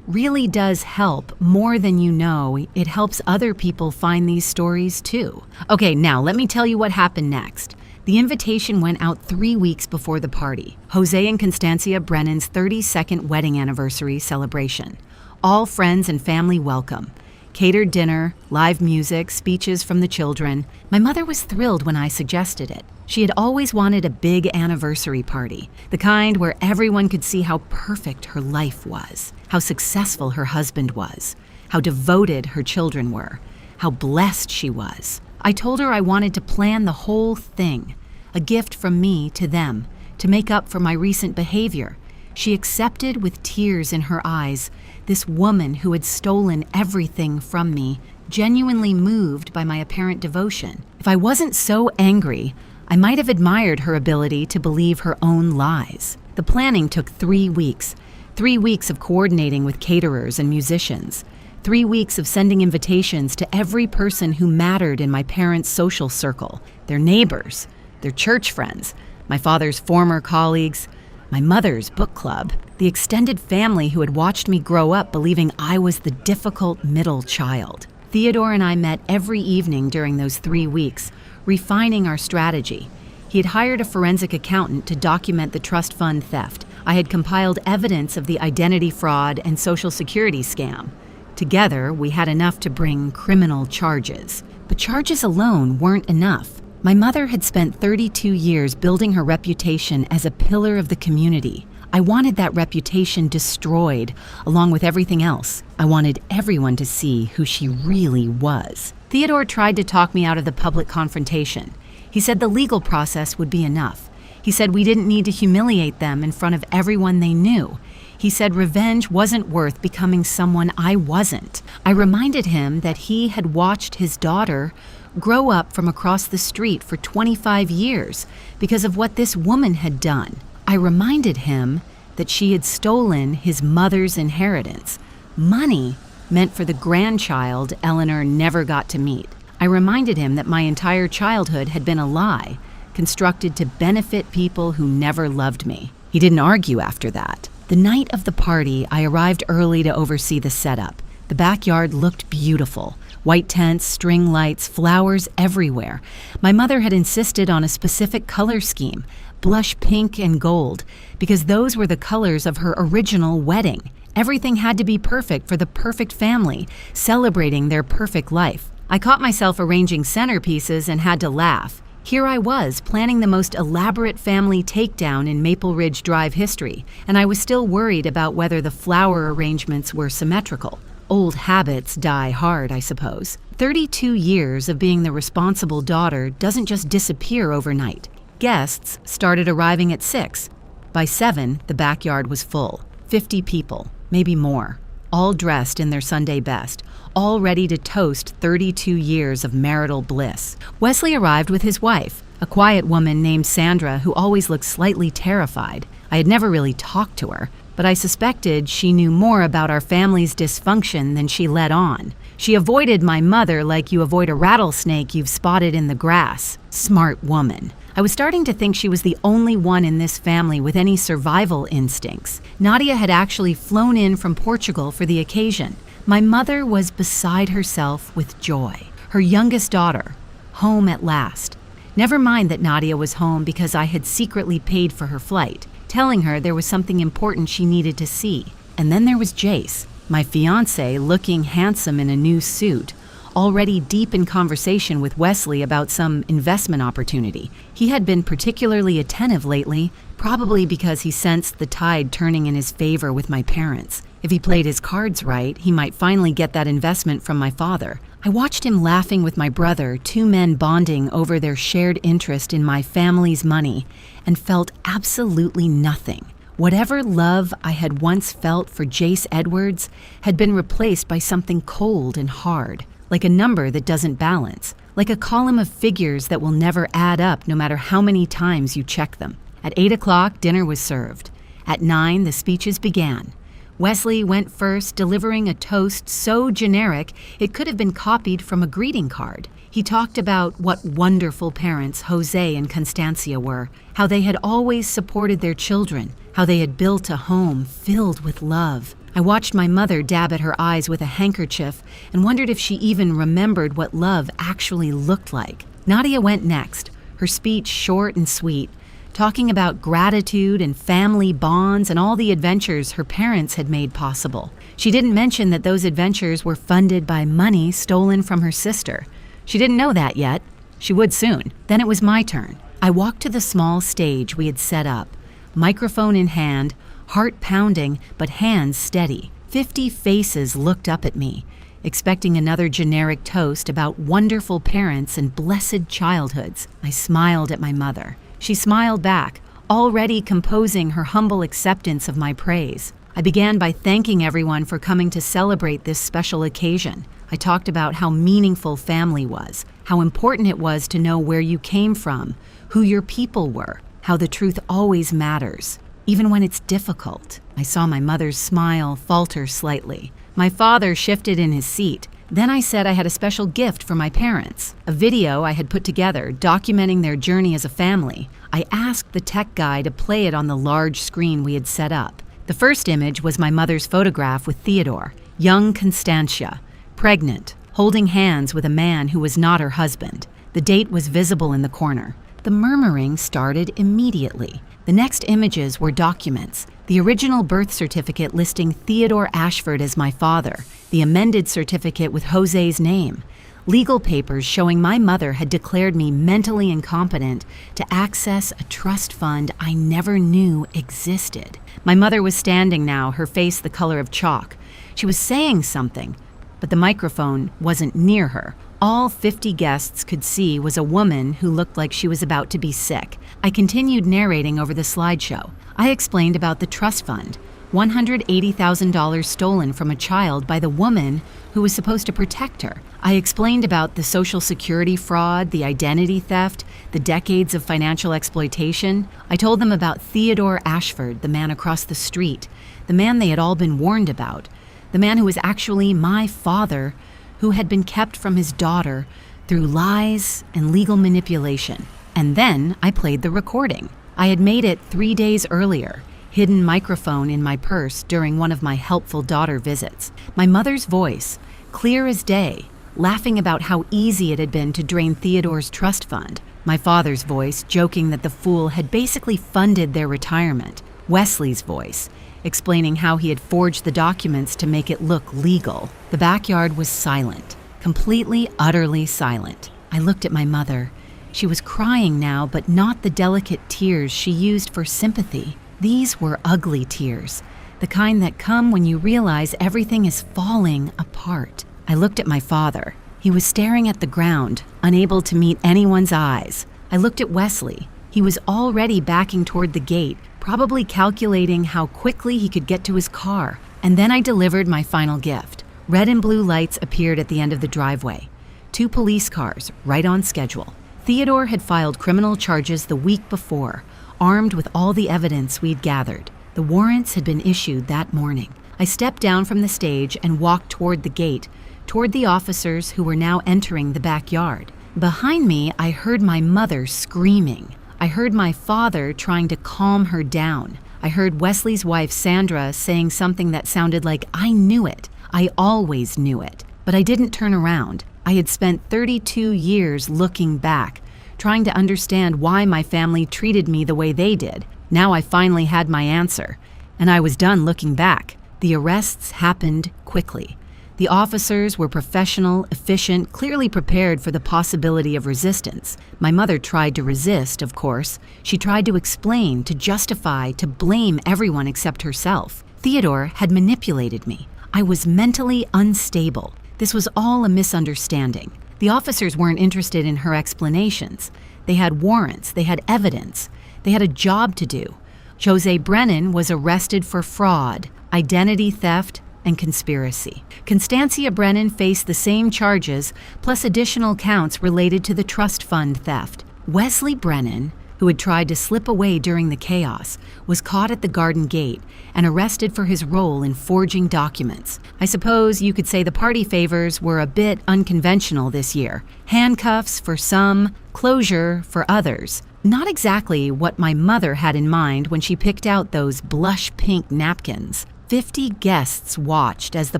really does help more than you know. It helps other people find these stories too. Okay, now let me tell you what happened next. The invitation went out 3 weeks before the party, Jose and Constancia Brennan's 32nd wedding anniversary celebration. All friends and family welcome. Catered dinner, live music, speeches from the children. My mother was thrilled when I suggested it. She had always wanted a big anniversary party, the kind where everyone could see how perfect her life was, how successful her husband was, how devoted her children were, how blessed she was. I told her I wanted to plan the whole thing, a gift from me to them, to make up for my recent behavior. She accepted with tears in her eyes, this woman who had stolen everything from me, genuinely moved by my apparent devotion. If I wasn't so angry, I might have admired her ability to believe her own lies. The planning took 3 weeks. 3 weeks of coordinating with caterers and musicians. 3 weeks of sending invitations to every person who mattered in my parents' social circle, their neighbors, their church friends, my father's former colleagues, my mother's book club, the extended family who had watched me grow up believing I was the difficult middle child. Theodore and I met every evening during those 3 weeks, refining our strategy. He had hired a forensic accountant to document the trust fund theft. I had compiled evidence of the identity fraud and Social Security scam. Together, we had enough to bring criminal charges. But charges alone weren't enough. My mother had spent 32 years building her reputation as a pillar of the community. I wanted that reputation destroyed, along with everything else. I wanted everyone to see who she really was. Theodore tried to talk me out of the public confrontation. He said the legal process would be enough. He said we didn't need to humiliate them in front of everyone they knew. He said revenge wasn't worth becoming someone I wasn't. I reminded him that he had watched his daughter grow up from across the street for 25 years because of what this woman had done. I reminded him that she had stolen his mother's inheritance, money meant for the grandchild Eleanor never got to meet. I reminded him that my entire childhood had been a lie, constructed to benefit people who never loved me. He didn't argue after that. The night of the party, I arrived early to oversee the setup. The backyard looked beautiful. White tents, string lights, flowers everywhere. My mother had insisted on a specific color scheme, blush pink and gold, because those were the colors of her original wedding. Everything had to be perfect for the perfect family, celebrating their perfect life. I caught myself arranging centerpieces and had to laugh. Here I was, planning the most elaborate family takedown in Maple Ridge Drive history, and I was still worried about whether the flower arrangements were symmetrical. Old habits die hard, I suppose. 32 years of being the responsible daughter doesn't just disappear overnight. Guests started arriving at 6. By 7, the backyard was full. 50 people, maybe more, all dressed in their Sunday best, all ready to toast 32 years of marital bliss. Wesley arrived with his wife, a quiet woman named Sandra who always looked slightly terrified. I had never really talked to her, but I suspected she knew more about our family's dysfunction than she let on. She avoided my mother like you avoid a rattlesnake you've spotted in the grass. Smart woman. I was starting to think she was the only one in this family with any survival instincts. Nadia had actually flown in from Portugal for the occasion. My mother was beside herself with joy. Her youngest daughter, home at last. Never mind that Nadia was home because I had secretly paid for her flight, telling her there was something important she needed to see. And then there was Jace, my fiancé, looking handsome in a new suit, already deep in conversation with Wesley about some investment opportunity. He had been particularly attentive lately, probably because he sensed the tide turning in his favor with my parents. If he played his cards right, he might finally get that investment from my father. I watched him laughing with my brother, two men bonding over their shared interest in my family's money, and felt absolutely nothing. Whatever love I had once felt for Jace Edwards had been replaced by something cold and hard, like a number that doesn't balance, like a column of figures that will never add up no matter how many times you check them. At 8 o'clock, dinner was served. At 9, the speeches began. Wesley went first, delivering a toast so generic it could have been copied from a greeting card. He talked about what wonderful parents Jose and Constancia were, how they had always supported their children, how they had built a home filled with love. I watched my mother dab at her eyes with a handkerchief and wondered if she even remembered what love actually looked like. Nadia went next, her speech short and sweet, talking about gratitude and family bonds and all the adventures her parents had made possible. She didn't mention that those adventures were funded by money stolen from her sister. She didn't know that yet. She would soon. Then it was my turn. I walked to the small stage we had set up, microphone in hand, heart pounding, but hands steady. 50 faces looked up at me, expecting another generic toast about wonderful parents and blessed childhoods. I smiled at my mother. She smiled back, already composing her humble acceptance of my praise. I began by thanking everyone for coming to celebrate this special occasion. I talked about how meaningful family was, how important it was to know where you came from, who your people were, how the truth always matters, even when it's difficult. I saw my mother's smile falter slightly. My father shifted in his seat. Then I said I had a special gift for my parents, a video I had put together documenting their journey as a family. I asked the tech guy to play it on the large screen we had set up. The first image was my mother's photograph with Theodore, young Constantia, pregnant, holding hands with a man who was not her husband. The date was visible in the corner. The murmuring started immediately. The next images were documents. The original birth certificate listing Theodore Ashford as my father, the amended certificate with Jose's name, legal papers showing my mother had declared me mentally incompetent to access a trust fund I never knew existed. My mother was standing now, her face the color of chalk. She was saying something, but the microphone wasn't near her. All 50 guests could see was a woman who looked like she was about to be sick. I continued narrating over the slideshow. I explained about the trust fund, $180,000 stolen from a child by the woman who was supposed to protect her. I explained about the Social Security fraud, the identity theft, the decades of financial exploitation. I told them about Theodore Ashford, the man across the street, the man they had all been warned about, the man who was actually my father, who had been kept from his daughter through lies and legal manipulation. And then I played the recording. I had made it 3 days earlier, hidden microphone in my purse during one of my helpful daughter visits. My mother's voice, clear as day, laughing about how easy it had been to drain Theodore's trust fund. My father's voice, joking that the fool had basically funded their retirement. Wesley's voice, explaining how he had forged the documents to make it look legal. The backyard was silent, completely, utterly silent. I looked at my mother. She was crying now, but not the delicate tears she used for sympathy. These were ugly tears, the kind that come when you realize everything is falling apart. I looked at my father. He was staring at the ground, unable to meet anyone's eyes. I looked at Wesley. He was already backing toward the gate, probably calculating how quickly he could get to his car. And then I delivered my final gift, Red and blue lights appeared at the end of the driveway. 2 police cars, right on schedule. Theodore had filed criminal charges the week before, armed with all the evidence we'd gathered. The warrants had been issued that morning. I stepped down from the stage and walked toward the gate, toward the officers who were now entering the backyard. Behind me, I heard my mother screaming. I heard my father trying to calm her down. I heard Wesley's wife, Sandra, saying something that sounded like, "I knew it. I always knew it." But I didn't turn around. I had spent 32 years looking back, trying to understand why my family treated me the way they did. Now I finally had my answer, and I was done looking back. The arrests happened quickly. The officers were professional, efficient, clearly prepared for the possibility of resistance. My mother tried to resist, of course. She tried to explain, to justify, to blame everyone except herself. Theodore had manipulated me. I was mentally unstable. This was all a misunderstanding. The officers weren't interested in her explanations. They had warrants, they had evidence, they had a job to do. Jose Brennan was arrested for fraud, identity theft, and conspiracy. Constancia Brennan faced the same charges, plus additional counts related to the trust fund theft. Wesley Brennan, who had tried to slip away during the chaos, was caught at the garden gate and arrested for his role in forging documents. I suppose you could say the party favors were a bit unconventional this year. Handcuffs for some, closure for others. Not exactly what my mother had in mind when she picked out those blush pink napkins. 50 guests watched as the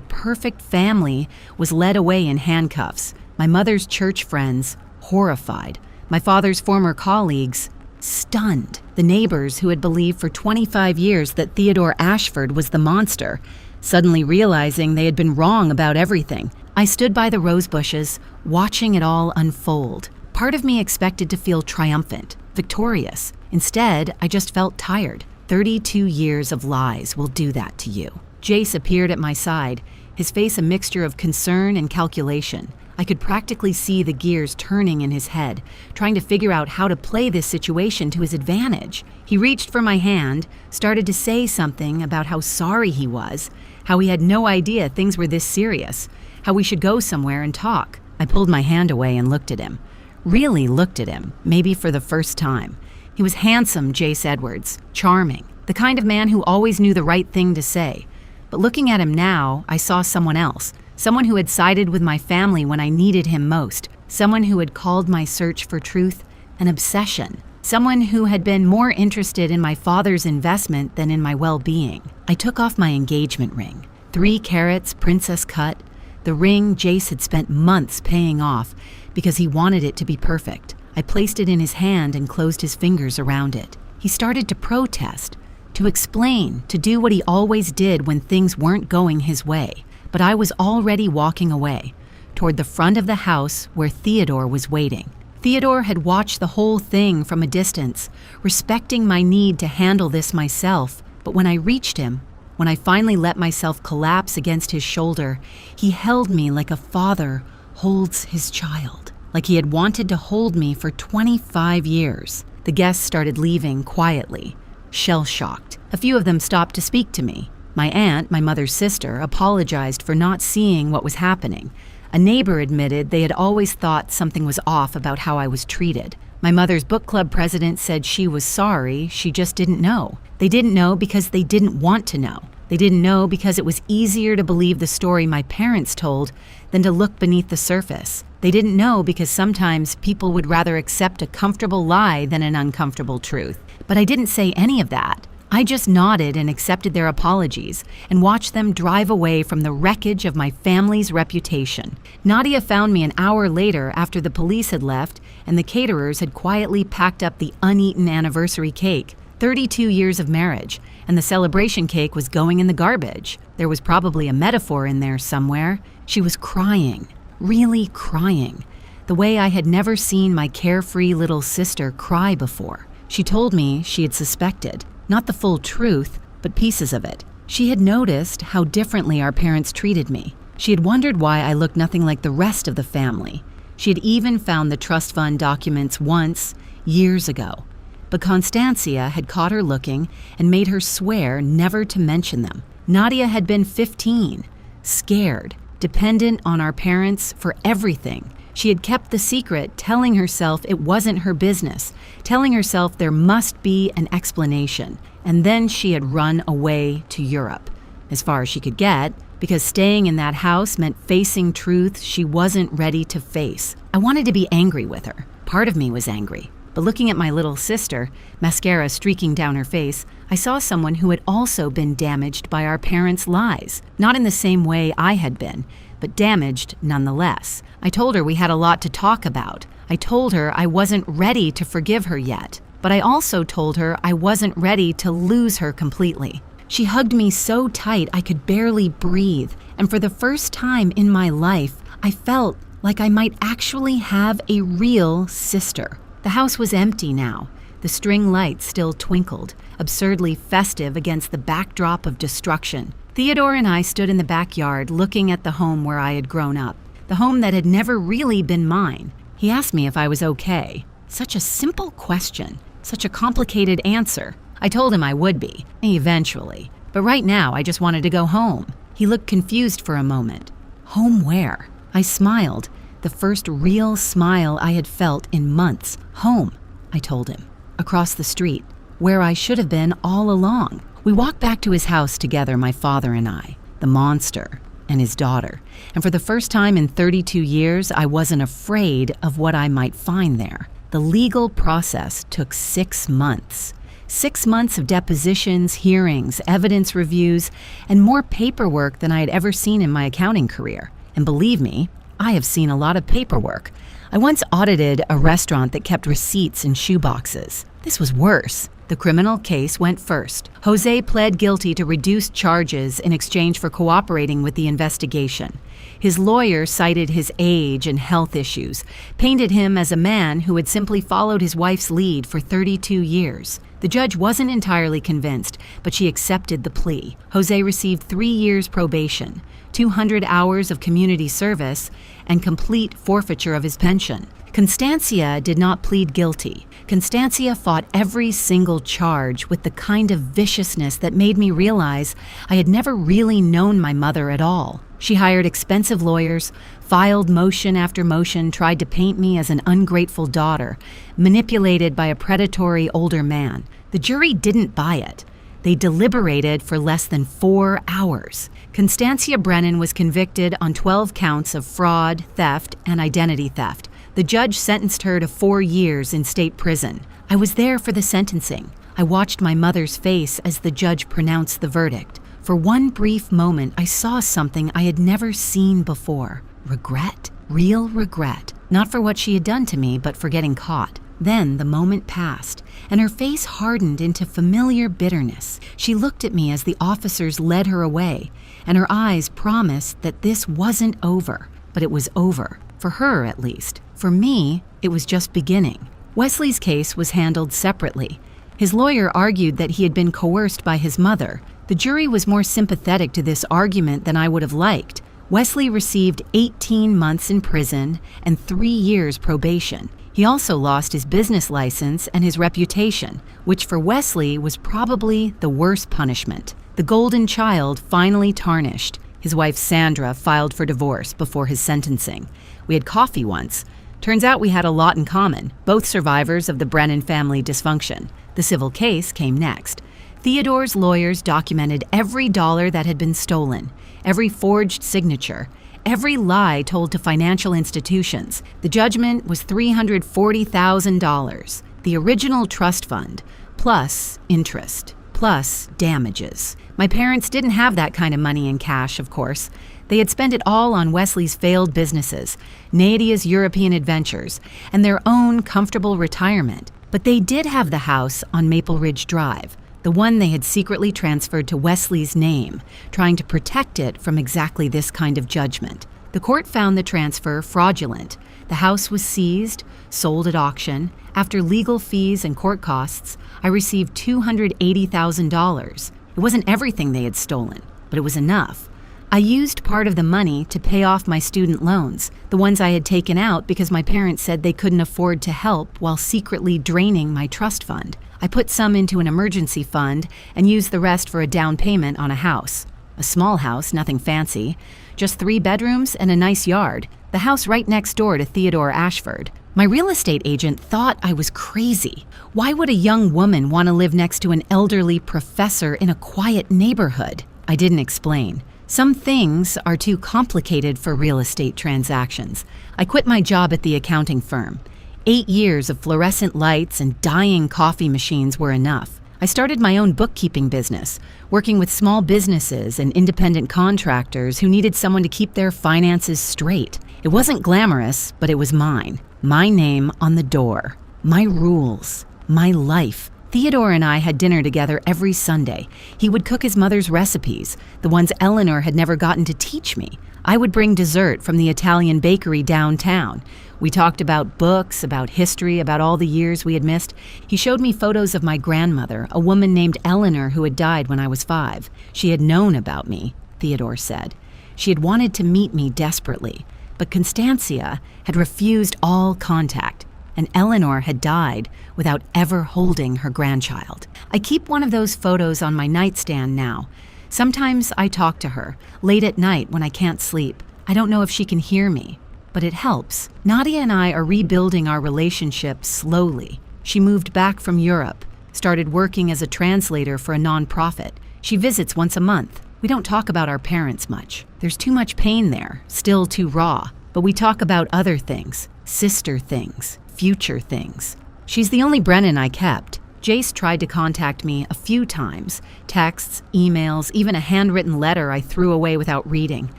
perfect family was led away in handcuffs. My mother's church friends, horrified. My father's former colleagues, stunned. The neighbors who had believed for 25 years that Theodore Ashford was the monster, suddenly realizing they had been wrong about everything. I stood by the rose bushes, watching it all unfold. Part of me expected to feel triumphant, victorious. Instead, I just felt tired. 32 years of lies will do that to you. Jace appeared at my side, his face a mixture of concern and calculation. I could practically see the gears turning in his head, trying to figure out how to play this situation to his advantage. He reached for my hand, started to say something about how sorry he was, how he had no idea things were this serious, how we should go somewhere and talk. I pulled my hand away and looked at him. Really looked at him, maybe for the first time. He was handsome, Jace Edwards, charming, the kind of man who always knew the right thing to say. But looking at him now, I saw someone else, someone who had sided with my family when I needed him most, someone who had called my search for truth an obsession, someone who had been more interested in my father's investment than in my well-being. I took off my engagement ring, 3 carats, princess cut, the ring Jace had spent months paying off because he wanted it to be perfect. I placed it in his hand and closed his fingers around it. He started to protest, to explain, to do what he always did when things weren't going his way. But I was already walking away, toward the front of the house where Theodore was waiting. Theodore had watched the whole thing from a distance, respecting my need to handle this myself. But when I reached him, when I finally let myself collapse against his shoulder, he held me like a father holds his child, like he had wanted to hold me for 25 years. The guests started leaving quietly, shell-shocked. A few of them stopped to speak to me. My aunt, my mother's sister, apologized for not seeing what was happening. A neighbor admitted they had always thought something was off about how I was treated. My mother's book club president said she was sorry, she just didn't know. They didn't know because they didn't want to know. They didn't know because it was easier to believe the story my parents told than to look beneath the surface. They didn't know because sometimes people would rather accept a comfortable lie than an uncomfortable truth. But I didn't say any of that. I just nodded and accepted their apologies and watched them drive away from the wreckage of my family's reputation. Nadia found me an hour later after the police had left and the caterers had quietly packed up the uneaten anniversary cake. 32 years of marriage, and the celebration cake was going in the garbage. There was probably a metaphor in there somewhere. She was crying, really crying, the way I had never seen my carefree little sister cry before. She told me she had suspected, not the full truth, but pieces of it. She had noticed how differently our parents treated me. She had wondered why I looked nothing like the rest of the family. She had even found the trust fund documents once, years ago. But Constancia had caught her looking and made her swear never to mention them. Nadia had been 15, scared, dependent on our parents for everything. She had kept the secret, telling herself it wasn't her business, telling herself there must be an explanation. And then she had run away to Europe, as far as she could get, because staying in that house meant facing truths she wasn't ready to face. I wanted to be angry with her. Part of me was angry. But looking at my little sister, mascara streaking down her face, I saw someone who had also been damaged by our parents' lies. Not in the same way I had been, but damaged nonetheless. I told her we had a lot to talk about. I told her I wasn't ready to forgive her yet. But I also told her I wasn't ready to lose her completely. She hugged me so tight I could barely breathe, and for the first time in my life, I felt like I might actually have a real sister. The house was empty now. The string lights still twinkled, absurdly festive against the backdrop of destruction. Theodore and I stood in the backyard looking at the home where I had grown up, the home that had never really been mine. He asked me if I was okay. Such a simple question, such a complicated answer. I told him I would be, eventually. But right now, I just wanted to go home. He looked confused for a moment. Home where? I smiled, the first real smile I had felt in months. Home, I told him. Across the street, where I should have been all along. We walked back to his house together, my father and I, the monster and his daughter. And for the first time in 32 years, I wasn't afraid of what I might find there. The legal process took 6 months. 6 months of depositions, hearings, evidence reviews, and more paperwork than I had ever seen in my accounting career. And believe me, I have seen a lot of paperwork. I once audited a restaurant that kept receipts in shoeboxes. This was worse. The criminal case went first. Jose pled guilty to reduced charges in exchange for cooperating with the investigation. His lawyer cited his age and health issues, painted him as a man who had simply followed his wife's lead for 32 years. The judge wasn't entirely convinced, but she accepted the plea. Jose received 3 years probation, 200 hours of community service, and complete forfeiture of his pension. Constancia did not plead guilty. Constancia fought every single charge with the kind of viciousness that made me realize I had never really known my mother at all. She hired expensive lawyers, filed motion after motion, tried to paint me as an ungrateful daughter, manipulated by a predatory older man. The jury didn't buy it. They deliberated for less than 4 hours. Constancia Brennan was convicted on 12 counts of fraud, theft, and identity theft. The judge sentenced her to 4 years in state prison. I was there for the sentencing. I watched my mother's face as the judge pronounced the verdict. For one brief moment, I saw something I had never seen before. Regret. Real regret. Not for what she had done to me, but for getting caught. Then the moment passed, and her face hardened into familiar bitterness. She looked at me as the officers led her away, and her eyes promised that this wasn't over. But it was over. For her, at least. For me, it was just beginning. Wesley's case was handled separately. His lawyer argued that he had been coerced by his mother. The jury was more sympathetic to this argument than I would have liked. Wesley received 18 months in prison and 3 years probation. He also lost his business license and his reputation, which for Wesley was probably the worst punishment. The golden child finally tarnished. His wife Sandra filed for divorce before his sentencing. We had coffee once. Turns out we had a lot in common, both survivors of the Brennan family dysfunction. The civil case came next. Theodore's lawyers documented every dollar that had been stolen, every forged signature, every lie told to financial institutions. The judgment was $340,000, the original trust fund, plus interest, plus damages. My parents didn't have that kind of money in cash, of course. They had spent it all on Wesley's failed businesses, Nadia's European adventures, and their own comfortable retirement. But they did have the house on Maple Ridge Drive, the one they had secretly transferred to Wesley's name, trying to protect it from exactly this kind of judgment. The court found the transfer fraudulent. The house was seized, sold at auction. After legal fees and court costs, I received $280,000. It wasn't everything they had stolen, but it was enough. I used part of the money to pay off my student loans, the ones I had taken out because my parents said they couldn't afford to help while secretly draining my trust fund. I put some into an emergency fund and used the rest for a down payment on a house. A small house, nothing fancy. Just 3 bedrooms and a nice yard. The house right next door to Theodore Ashford. My real estate agent thought I was crazy. Why would a young woman want to live next to an elderly professor in a quiet neighborhood? I didn't explain. Some things are too complicated for real estate transactions. I quit my job at the accounting firm. 8 years of fluorescent lights and dying coffee machines were enough. I started my own bookkeeping business, working with small businesses and independent contractors who needed someone to keep their finances straight. It wasn't glamorous, but it was mine. My name on the door. My rules. My life. Theodore and I had dinner together every Sunday. He would cook his mother's recipes, the ones Eleanor had never gotten to teach me. I would bring dessert from the Italian bakery downtown. We talked about books, about history, about all the years we had missed. He showed me photos of my grandmother, a woman named Eleanor who had died when I was 5. She had known about me, Theodore said. She had wanted to meet me desperately, but Constantia had refused all contact, and Eleanor had died without ever holding her grandchild. I keep one of those photos on my nightstand now. Sometimes I talk to her, late at night when I can't sleep. I don't know if she can hear me, but it helps. Nadia and I are rebuilding our relationship slowly. She moved back from Europe, started working as a translator for a nonprofit. She visits once a month. We don't talk about our parents much. There's too much pain there, still too raw. But we talk about other things, sister things, future things. She's the only Brennan I kept. Jace tried to contact me a few times. Texts, emails, even a handwritten letter I threw away without reading.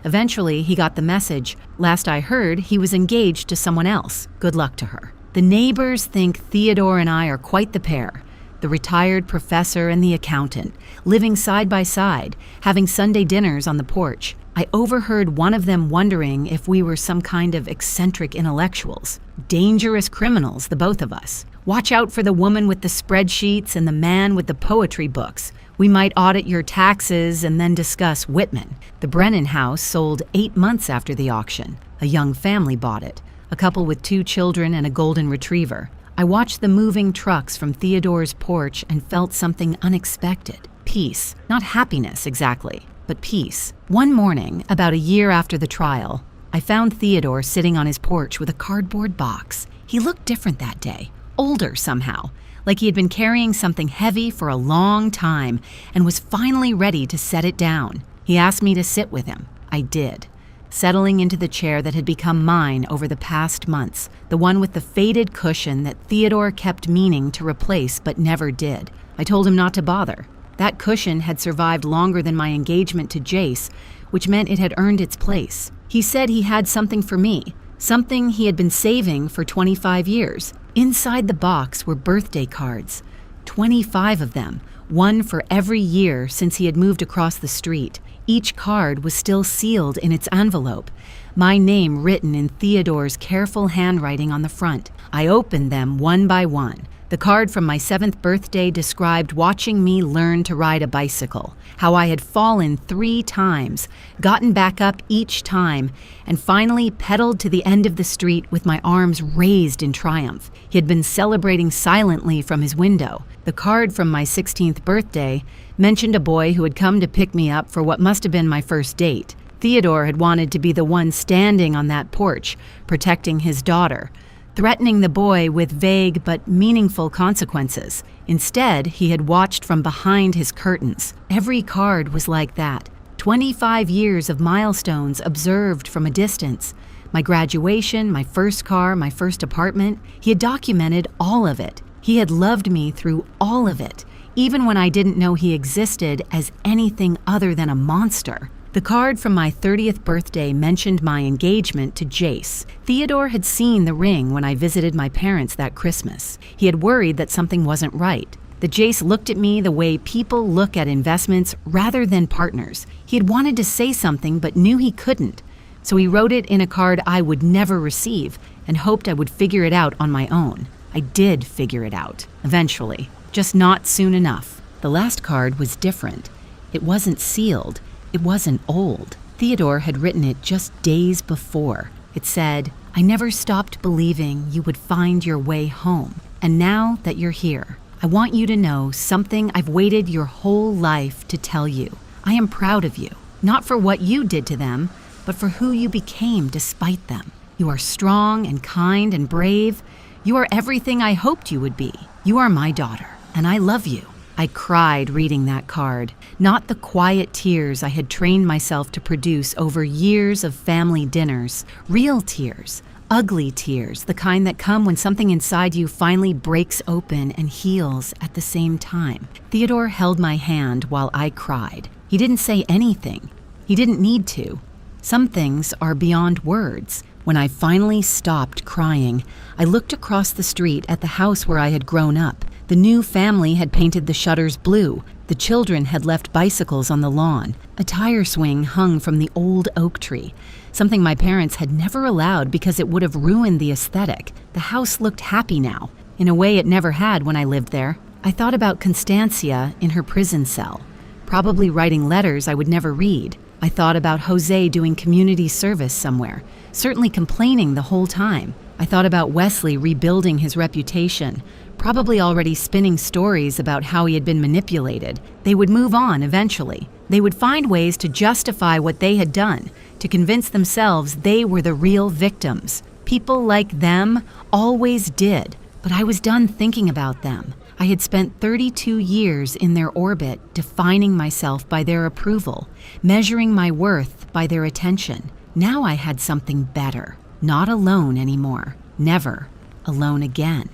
Eventually, he got the message. Last I heard, he was engaged to someone else. Good luck to her. The neighbors think Theodore and I are quite the pair. The retired professor and the accountant, living side by side, having Sunday dinners on the porch. I overheard one of them wondering if we were some kind of eccentric intellectuals. Dangerous criminals, the both of us. Watch out for the woman with the spreadsheets and the man with the poetry books. We might audit your taxes and then discuss Whitman. The Brennan house sold 8 months after the auction. A young family bought it, a couple with 2 children and a golden retriever. I watched the moving trucks from Theodore's porch and felt something unexpected. Peace. Not happiness exactly, but peace. One morning, about a year after the trial, I found Theodore sitting on his porch with a cardboard box. He looked different that day. Older somehow, like he had been carrying something heavy for a long time and was finally ready to set it down. He asked me to sit with him. I did, settling into the chair that had become mine over the past months, the one with the faded cushion that Theodore kept meaning to replace but never did. I told him not to bother. That cushion had survived longer than my engagement to Jace, which meant it had earned its place. He said he had something for me, something he had been saving for 25 years. Inside the box were birthday cards, 25 of them, one for every year since he had moved across the street. Each card was still sealed in its envelope, my name written in Theodore's careful handwriting on the front. I opened them one by one. The card from my 7th birthday described watching me learn to ride a bicycle, how I had fallen 3 times, gotten back up each time, and finally pedaled to the end of the street with my arms raised in triumph. He had been celebrating silently from his window. The card from my 16th birthday mentioned a boy who had come to pick me up for what must have been my first date. Theodore had wanted to be the one standing on that porch, protecting his daughter, threatening the boy with vague but meaningful consequences. Instead, he had watched from behind his curtains. Every card was like that. 25 years of milestones observed from a distance. My graduation, my first car, my first apartment. He had documented all of it. He had loved me through all of it, even when I didn't know he existed as anything other than a monster. The card from my 30th birthday mentioned my engagement to Jace. Theodore had seen the ring when I visited my parents that Christmas. He had worried that something wasn't right, that Jace looked at me the way people look at investments rather than partners. He had wanted to say something but knew he couldn't, so he wrote it in a card I would never receive and hoped I would figure it out on my own. I did figure it out, eventually, just not soon enough. The last card was different. It wasn't sealed. It wasn't old. Theodore had written it just days before. It said, "I never stopped believing you would find your way home. And now that you're here, I want you to know something I've waited your whole life to tell you. I am proud of you, not for what you did to them, but for who you became despite them. You are strong and kind and brave. You are everything I hoped you would be. You are my daughter, and I love you." I cried reading that card, not the quiet tears I had trained myself to produce over years of family dinners, real tears, ugly tears, the kind that come when something inside you finally breaks open and heals at the same time. Theodore held my hand while I cried. He didn't say anything. He didn't need to. Some things are beyond words. When I finally stopped crying, I looked across the street at the house where I had grown up. The new family had painted the shutters blue. The children had left bicycles on the lawn. A tire swing hung from the old oak tree, something my parents had never allowed because it would have ruined the aesthetic. The house looked happy now, in a way it never had when I lived there. I thought about Constancia in her prison cell, probably writing letters I would never read. I thought about Jose doing community service somewhere, certainly complaining the whole time. I thought about Wesley rebuilding his reputation, probably already spinning stories about how he had been manipulated. They would move on eventually. They would find ways to justify what they had done, to convince themselves they were the real victims. People like them always did, but I was done thinking about them. I had spent 32 years in their orbit, defining myself by their approval, measuring my worth by their attention. Now I had something better. Not alone anymore. Never alone again.